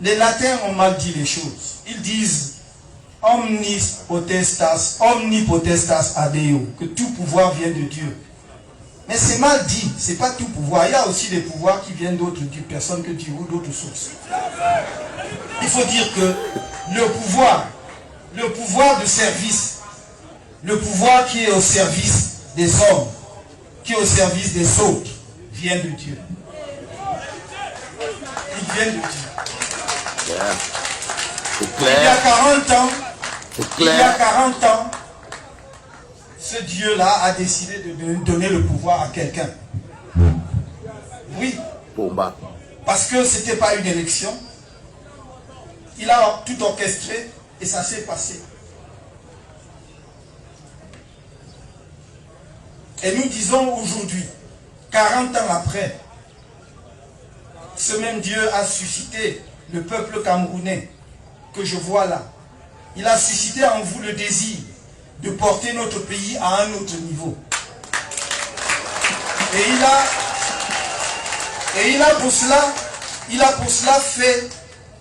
Les latins ont mal dit les choses. Ils disent omnipotestas adeo, que tout pouvoir vient de Dieu. Mais c'est mal dit, c'est pas tout pouvoir. Il y a aussi des pouvoirs qui viennent d'autres personnes que Dieu ou d'autres sources. Il faut dire que le pouvoir de service, le pouvoir qui est au service des hommes, qui est au service des autres, vient de Dieu. Il vient de Dieu. Il y a 40 ans, ce Dieu-là a décidé de donner le pouvoir à quelqu'un. Oui. Parce que ce n'était pas une élection. Il a tout orchestré et ça s'est passé. Et nous disons aujourd'hui, 40 ans après, ce même Dieu a suscité le peuple camerounais que je vois là. Il a suscité en vous le désir de porter notre pays à un autre niveau. Et il a pour cela fait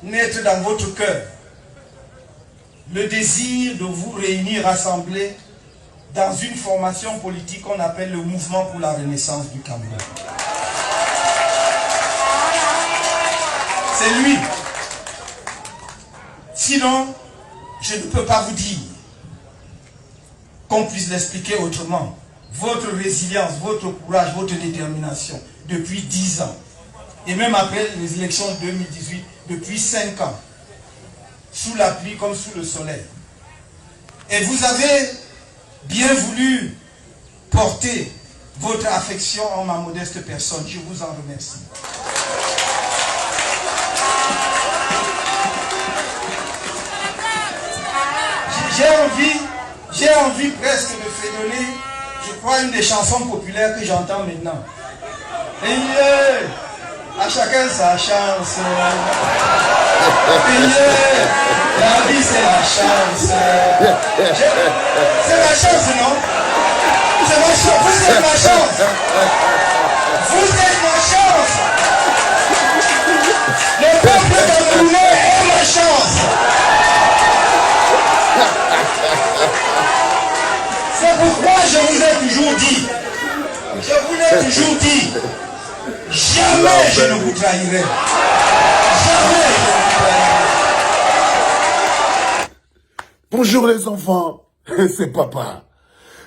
naître dans votre cœur le désir de vous réunir, rassembler dans une formation politique qu'on appelle le Mouvement pour la Renaissance du Cameroun. C'est lui. Sinon, je ne peux pas vous dire qu'on puisse l'expliquer autrement. Votre résilience, votre courage, votre détermination, depuis 10 ans, et même après les élections de 2018, depuis 5 ans, sous la pluie comme sous le soleil. Et vous avez bien voulu porter votre affection en ma modeste personne. Je vous en remercie. J'ai envie presque de fredonner, je crois, une des chansons populaires que j'entends maintenant. Et à chacun sa chance. La vie c'est la chance. C'est la chance, non? C'est ma chance. Vous êtes ma chance. Vous êtes ma chance. Le peuple camerounais est ma chance. C'est pourquoi je vous ai toujours dit, jamais je ne vous trahirai. Jamais je ne vous trahirai. Bonjour les enfants, c'est papa.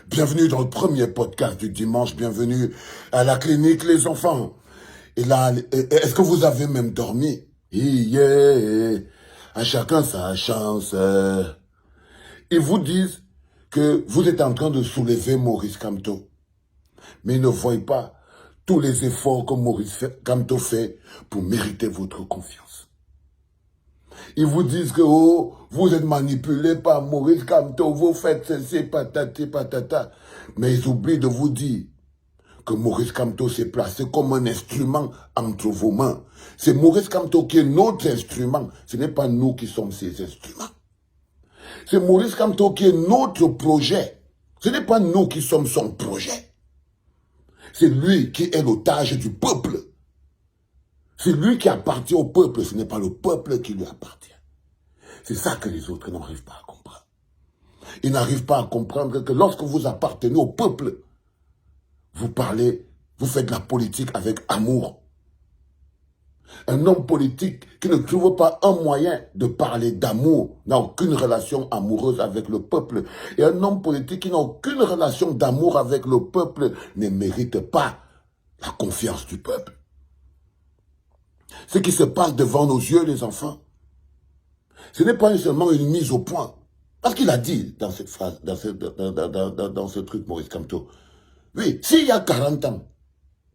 Bienvenue dans le premier podcast du dimanche, bienvenue à la clinique les enfants. Et là, est-ce que vous avez même dormi? Yeah. À chacun sa chance. Ils vous disent que vous êtes en train de soulever Maurice Kamto. Mais ils ne voient pas tous les efforts que Maurice Kamto fait pour mériter votre confiance. Ils vous disent que vous êtes manipulé par Maurice Kamto, vous faites ceci, patati, patata. Mais ils oublient de vous dire que Maurice Kamto s'est placé comme un instrument entre vos mains. C'est Maurice Kamto qui est notre instrument. Ce n'est pas nous qui sommes ses instruments. C'est Maurice Kamto qui est notre projet. Ce n'est pas nous qui sommes son projet. C'est lui qui est l'otage du peuple. C'est lui qui appartient au peuple. Ce n'est pas le peuple qui lui appartient. C'est ça que les autres n'arrivent pas à comprendre. Ils n'arrivent pas à comprendre que lorsque vous appartenez au peuple, vous parlez, vous faites de la politique avec amour. Un homme politique qui ne trouve pas un moyen de parler d'amour n'a aucune relation amoureuse avec le peuple. Et un homme politique qui n'a aucune relation d'amour avec le peuple ne mérite pas la confiance du peuple. Ce qui se passe devant nos yeux, les enfants, ce n'est pas seulement une mise au point. Parce qu'il a dit dans cette phrase, dans ce truc, Maurice Kamto, oui, s'il y a 40 ans,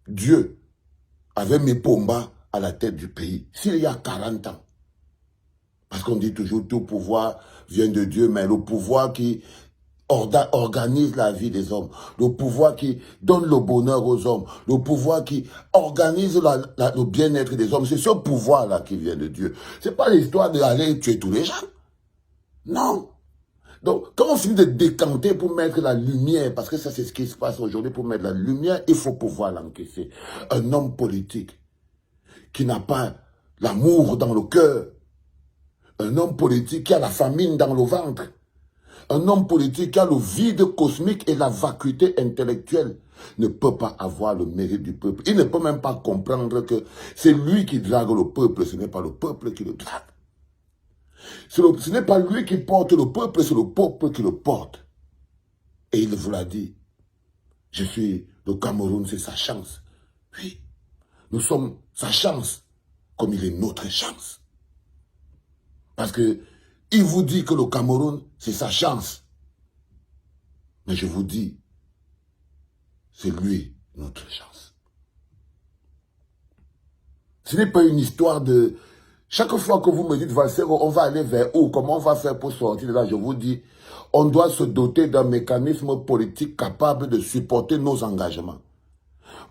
Dieu avait mis Pomba à la tête du pays, s'il y a 40 ans, parce qu'on dit toujours tout pouvoir vient de Dieu, mais le pouvoir qui organise la vie des hommes, le pouvoir qui donne le bonheur aux hommes, le pouvoir qui organise le bien-être des hommes, c'est ce pouvoir-là qui vient de Dieu. C'est pas l'histoire d'aller tuer tous les gens. Non. Donc, quand on finit de décanter pour mettre la lumière, parce que ça c'est ce qui se passe aujourd'hui, pour mettre la lumière, il faut pouvoir l'encaisser. Un homme politique qui n'a pas l'amour dans le cœur, Un homme politique qui a la famine dans le ventre. Un homme politique qui a le vide cosmique et la vacuité intellectuelle ne peut pas avoir le mérite du peuple. Il ne peut même pas comprendre que c'est lui qui drague le peuple, ce n'est pas le peuple qui le drague. Ce n'est pas lui qui porte le peuple, c'est le peuple qui le porte. Et il vous l'a dit. Le Cameroun, c'est sa chance. Oui, nous sommes sa chance, comme il est notre chance. Parce que il vous dit que le Cameroun, c'est sa chance. Mais je vous dis, c'est lui, notre chance. Ce n'est pas une histoire de... Chaque fois que vous me dites, Valsero, on va aller vers où? Comment on va faire pour sortir de là? Je vous dis, on doit se doter d'un mécanisme politique capable de supporter nos engagements.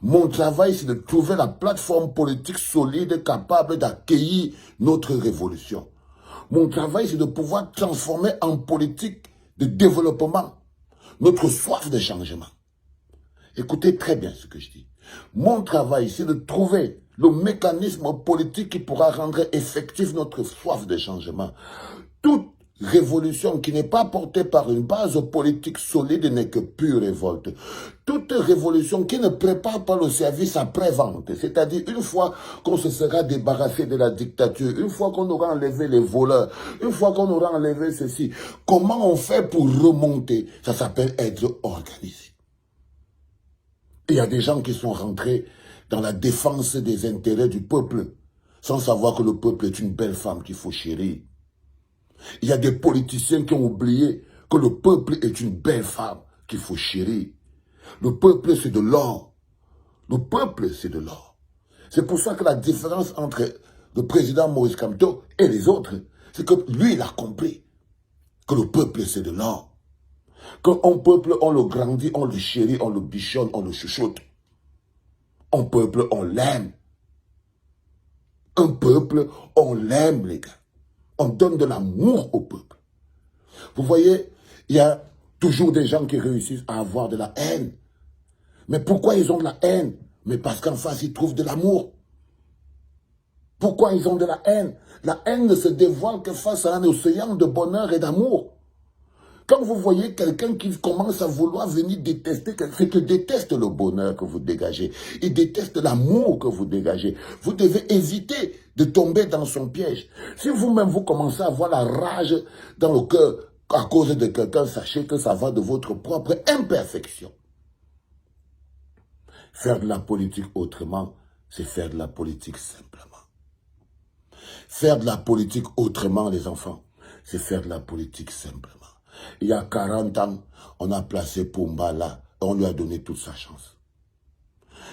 Mon travail, c'est de trouver la plateforme politique solide capable d'accueillir notre révolution. Mon travail, c'est de pouvoir transformer en politique de développement notre soif de changement. Écoutez très bien ce que je dis. Mon travail, c'est de trouver le mécanisme politique qui pourra rendre effectif notre soif de changement. Toute révolution qui n'est pas portée par une base politique solide n'est que pure révolte. Toute révolution qui ne prépare pas le service après-vente, c'est-à-dire une fois qu'on se sera débarrassé de la dictature, une fois qu'on aura enlevé les voleurs, une fois qu'on aura enlevé ceci, comment on fait pour remonter? Ça s'appelle être organisé. Il y a des gens qui sont rentrés dans la défense des intérêts du peuple, sans savoir que le peuple est une belle femme qu'il faut chérir. Il y a des politiciens qui ont oublié que le peuple est une belle femme qu'il faut chérir. Le peuple, c'est de l'or. Le peuple, c'est de l'or. C'est pour ça que la différence entre le président Maurice Kamto et les autres, c'est que lui, il a compris que le peuple, c'est de l'or. Qu'un peuple, on le grandit, on le chérit, on le bichonne, on le chuchote. Un peuple, on l'aime. Un peuple, on l'aime, les gars. On donne de l'amour au peuple. Vous voyez, il y a toujours des gens qui réussissent à avoir de la haine. Mais pourquoi ils ont de la haine? Mais parce qu'en face, ils trouvent de l'amour. Pourquoi ils ont de la haine? La haine ne se dévoile que face à un océan de bonheur et d'amour. Quand vous voyez quelqu'un qui commence à vouloir venir détester, c'est qu'il déteste le bonheur que vous dégagez. Il déteste l'amour que vous dégagez. Vous devez éviter de tomber dans son piège. Si vous-même vous commencez à avoir la rage dans le cœur à cause de quelqu'un, sachez que ça va de votre propre imperfection. Faire de la politique autrement, c'est faire de la politique simplement. Faire de la politique autrement, les enfants, c'est faire de la politique simplement. Il y a 40 ans, on a placé Pumba là, et on lui a donné toute sa chance.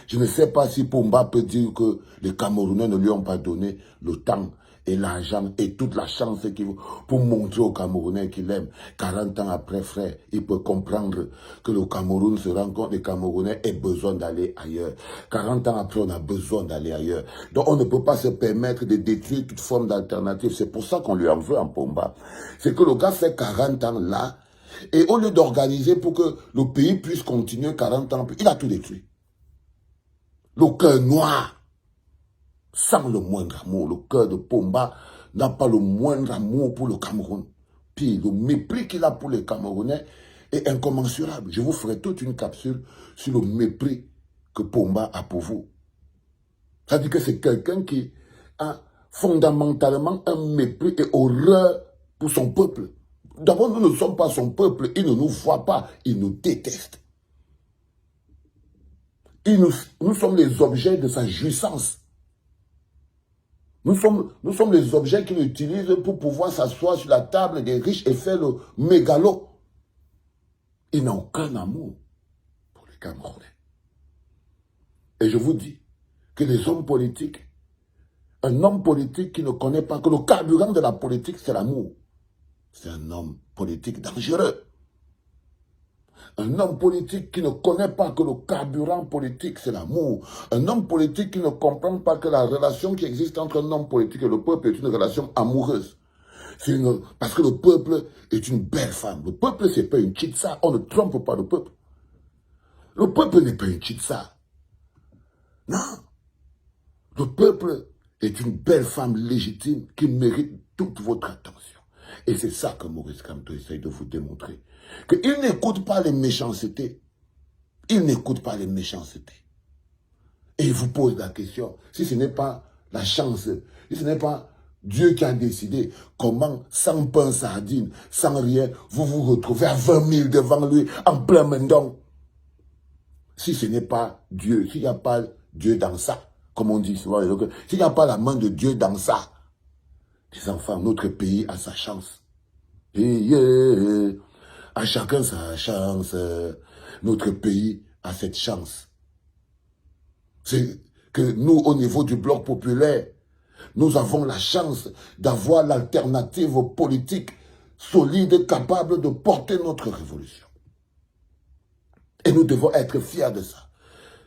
Je ne sais pas si Pumba peut dire que les Camerounais ne lui ont pas donné le temps et l'argent et toute la chance qu'il veut pour montrer aux Camerounais qu'il aime. 40 ans après, frère, il peut comprendre que le Cameroun se rend compte que les Camerounais aient besoin d'aller ailleurs. 40 ans après, on a besoin d'aller ailleurs. Donc, on ne peut pas se permettre de détruire toute forme d'alternative. C'est pour ça qu'on lui en veut en Pumba. C'est que le gars fait 40 ans là, et au lieu d'organiser pour que le pays puisse continuer 40 ans, il a tout détruit. Le cœur noir, sans le moindre amour. Le cœur de Pumba n'a pas le moindre amour pour le Cameroun. Puis le mépris qu'il a pour les Camerounais est incommensurable. Je vous ferai toute une capsule sur le mépris que Pumba a pour vous. Ça veut dire que c'est quelqu'un qui a fondamentalement un mépris et horreur pour son peuple. D'abord, nous ne sommes pas son peuple. Il ne nous voit pas. Il nous déteste. Nous sommes les objets de sa jouissance. Nous sommes les objets qu'il utilise pour pouvoir s'asseoir sur la table des riches et faire le mégalo. Il n'a aucun amour pour les Camerounais. Et je vous dis que les hommes politiques, un homme politique qui ne connaît pas que le carburant de la politique, c'est l'amour. C'est un homme politique dangereux. Un homme politique qui ne connaît pas que le carburant politique, c'est l'amour. Un homme politique qui ne comprend pas que la relation qui existe entre un homme politique et le peuple est une relation amoureuse. Parce que le peuple est une belle femme. Le peuple, c'est pas une chitsa. On ne trompe pas le peuple. Le peuple n'est pas une chitsa. Non. Le peuple est une belle femme légitime qui mérite toute votre attention. Et c'est ça que Maurice Kamto essaye de vous démontrer. Qu'il n'écoute pas les méchancetés. Il n'écoute pas les méchancetés. Et il vous pose la question, si ce n'est pas la chance, si ce n'est pas Dieu qui a décidé comment, sans pain sardine, sans rien, vous vous retrouvez à 20 000 devant lui, en plein mendon. Si ce n'est pas Dieu, s'il n'y a pas Dieu dans ça, comme on dit souvent, s'il n'y a pas la main de Dieu dans ça, les enfants, notre pays a sa chance. Et à chacun sa chance. Notre pays a cette chance. C'est que nous, au niveau du bloc populaire, nous avons la chance d'avoir l'alternative politique solide, capable de porter notre révolution. Et nous devons être fiers de ça.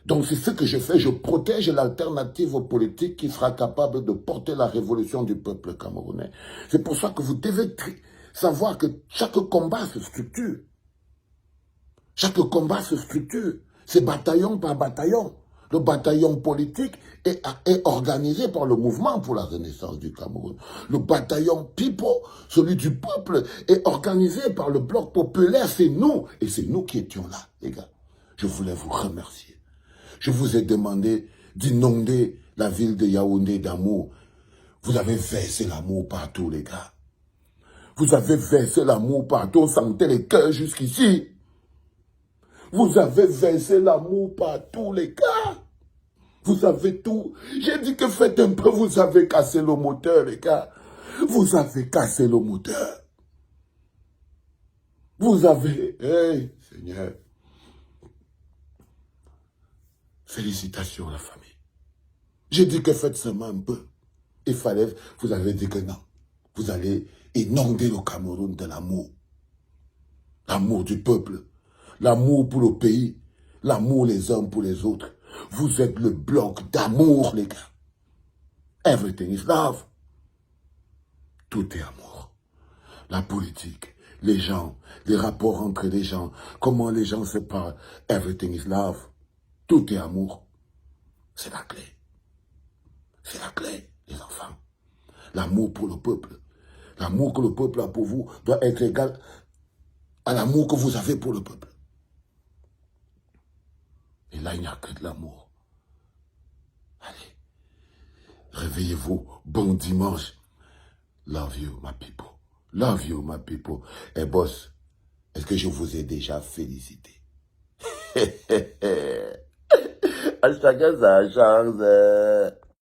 Donc c'est ce que je fais, je protège l'alternative politique qui sera capable de porter la révolution du peuple camerounais. C'est pour ça que vous devez savoir que chaque combat se structure. Chaque combat se structure. C'est bataillon par bataillon. Le bataillon politique est organisé par le mouvement pour la renaissance du Cameroun. Le bataillon people, celui du peuple, est organisé par le bloc populaire. C'est nous. Et c'est nous qui étions là, les gars. Je voulais vous remercier. Je vous ai demandé d'inonder la ville de Yaoundé d'amour. Vous avez versé l'amour partout, les gars. Vous avez versé l'amour partout. On sentait les cœurs jusqu'ici. Vous avez versé l'amour partout, les gars. Vous avez tout. J'ai dit que faites un peu, vous avez cassé le moteur, les gars. Vous avez cassé le moteur. Vous avez... Hey, Seigneur. Félicitations, la famille. J'ai dit que faites seulement un peu. Il fallait... Vous avez dit que non. Vous allez inonder le Cameroun de l'amour. L'amour du peuple. L'amour pour le pays, l'amour les uns pour les autres. Vous êtes le bloc d'amour, les gars. Everything is love. Tout est amour. La politique, les gens, les rapports entre les gens, comment les gens se parlent. Everything is love. Tout est amour. C'est la clé. C'est la clé, les enfants. L'amour pour le peuple. L'amour que le peuple a pour vous doit être égal à l'amour que vous avez pour le peuple. Et là, il n'y a que de l'amour. Allez, réveillez-vous. Bon dimanche. Love you, my people. Love you, my people. Et boss, est-ce que je vous ai déjà félicité? À chacun sa chance.